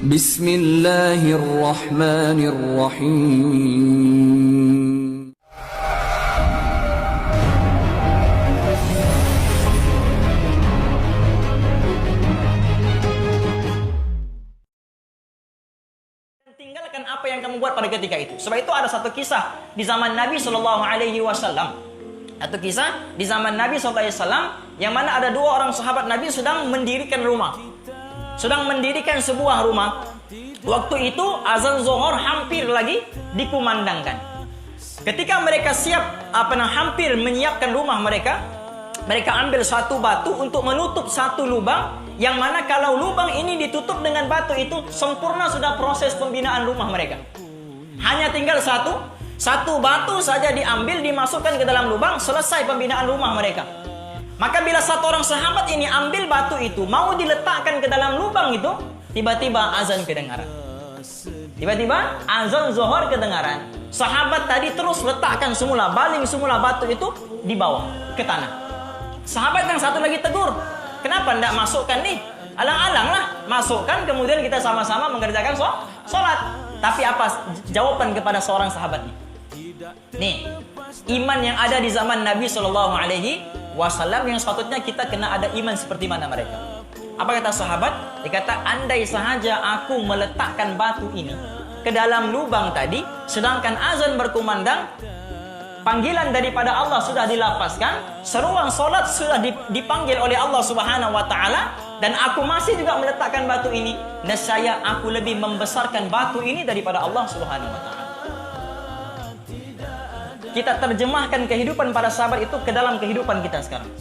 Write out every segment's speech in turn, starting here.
Bismillahirrahmanirrahim. Tinggalkan apa yang kamu buat pada ketika itu. Sebab itu ada satu kisah di zaman Nabi SAW. Satu kisah di zaman Nabi SAW yang mana ada dua orang sahabat Nabi sedang mendirikan rumah. Sedang mendirikan sebuah rumah. Waktu itu azan zuhur hampir lagi dikumandangkan. Ketika mereka hampir menyiapkan rumah mereka, mereka ambil satu batu untuk menutup satu lubang, yang mana kalau lubang ini ditutup dengan batu itu sempurna sudah proses pembinaan rumah mereka. Hanya tinggal satu batu saja diambil, dimasukkan ke dalam lubang, selesai pembinaan rumah mereka. Maka bila satu orang sahabat ini ambil batu itu, mau diletakkan ke dalam lubang itu, tiba-tiba azan kedengaran. Tiba-tiba azan zuhur kedengaran. Sahabat tadi terus letakkan semula, baling semula batu itu di bawah, ke tanah. Sahabat yang satu lagi tegur, kenapa tidak masukkan nih? Alang-alang lah, masukkan, kemudian kita sama-sama mengerjakan sholat. Tapi apa jawaban kepada seorang sahabat ini? Nih, iman yang ada di zaman Nabi SAW yang sepatutnya kita kena ada iman seperti mana mereka. Apa kata sahabat? Dia kata, andai sahaja aku meletakkan batu ini ke dalam lubang tadi, sedangkan azan berkumandang, panggilan daripada Allah sudah dilafazkan, seruan solat sudah dipanggil oleh Allah Subhanahu wa taala, dan aku masih juga meletakkan batu ini, nescaya aku lebih membesarkan batu ini daripada Allah Subhanahu wa taala. Kita terjemahkan kehidupan para sahabat itu ke dalam kehidupan kita sekarang.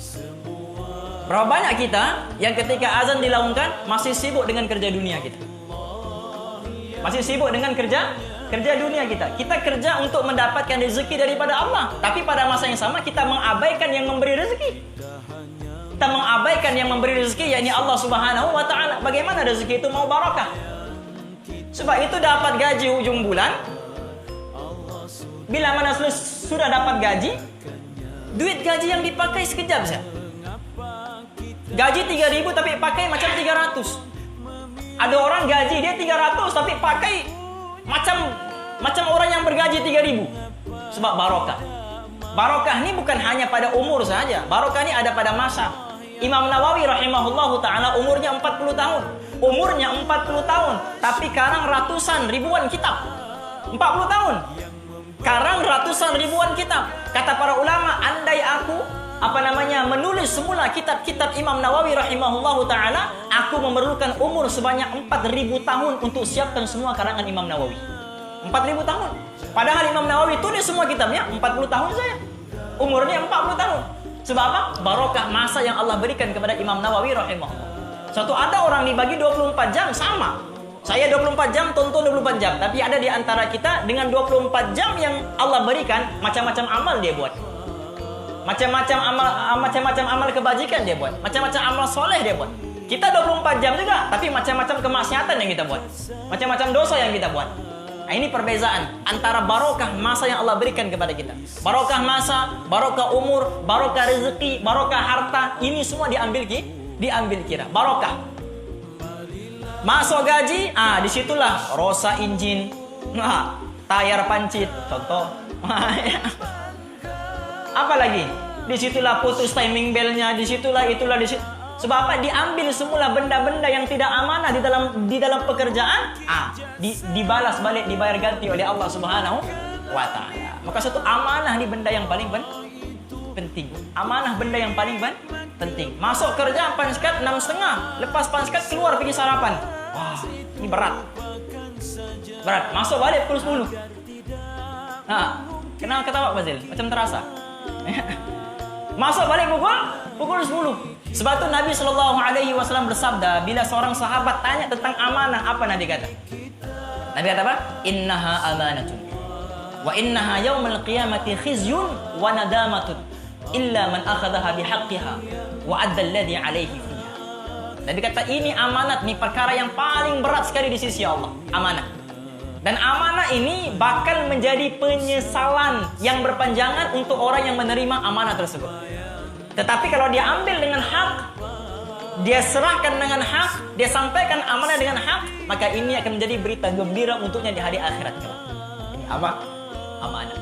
Berapa banyak kita yang ketika azan dilaungkan masih sibuk dengan kerja dunia kita. Masih sibuk dengan kerja dunia kita. Kita kerja untuk mendapatkan rezeki daripada Allah, tapi pada masa yang sama kita mengabaikan yang memberi rezeki. Kita mengabaikan yang memberi rezeki, yakni Allah Subhanahu wa taala. Bagaimana rezeki itu mau barakah? Sebab itu dapat gaji ujung bulan, bila mana sudah dapat gaji, duit gaji yang dipakai sekejap saja. Gaji 3.000 tapi pakai macam 300. Ada orang gaji dia 300 tapi pakai macam orang yang bergaji 3.000. Sebab barokah. Barokah ini bukan hanya pada umur saja. Barokah ini ada pada masa. Imam Nawawi rahimahullahu ta'ala umurnya 40 tahun. Umurnya 40 tahun. Tapi karang ratusan ribuan kitab. 40 tahun. Karang ratusan ribuan kitab. Kata para ulama, andai aku menulis semula kitab-kitab Imam Nawawi rahimahullahu ta'ala, aku memerlukan umur sebanyak 4.000 tahun untuk siapkan semua karangan Imam Nawawi. 4.000 tahun. Padahal Imam Nawawi tulis semua kitabnya 40 tahun saja. Umurnya 40 tahun. Sebab apa? Barokah masa yang Allah berikan kepada Imam Nawawi rahimahullah. Suatu ada orang dibagi 24 jam sama. Saya 24 jam, tonton 24 jam. Tapi ada di antara kita dengan 24 jam yang Allah berikan, macam-macam amal dia buat. Macam-macam amal kebajikan dia buat. Macam-macam amal soleh dia buat. Kita 24 jam juga, tapi macam-macam kemaksiatan yang kita buat. Macam-macam dosa yang kita buat. Nah, ini perbezaan antara barokah masa yang Allah berikan kepada kita. Barokah masa, barokah umur, barokah rezeki, barokah harta. Ini semua diambil kira. Barokah. Masuk gaji, disitulah rosa injin, tayar pancit, contoh. Apa lagi? Disitulah putus timing belnya, disitulah itulah disitu. Sebab apa? Diambil semula benda-benda yang tidak amanah di dalam pekerjaan, dibalas balik, dibayar ganti oleh Allah Subhanahu wa taala. Maka satu amanah ini benda yang paling penting. Amanah benda yang paling penting. Masuk kerja panskat 6.30, lepas panskat keluar pergi sarapan. Wah, ini berat. Masuk balik pukul 10. Kenapa ketawa Fazil? Macam terasa. Masuk balik pukul 10. Sebab itu Nabi SAW bersabda, bila seorang sahabat tanya tentang amanah, apa Nabi kata? Nabi kata apa? Innaha amanatun. Wa innaha yawmal qiyamati khizyun wa nadamatun illa man akhadaha bihaqqiha wa adda alladhi alaihi fiha. Nabi kata ini amanat, ini perkara yang paling berat sekali di sisi Allah. Amanah. Dan amanah ini bakal menjadi penyesalan yang berpanjangan untuk orang yang menerima amanah tersebut. Tetapi kalau dia ambil dengan hak, dia serahkan dengan hak, dia sampaikan amanah dengan hak, maka ini akan menjadi berita gembira untuknya di hari akhirat kelak. Ini apa? Amanah.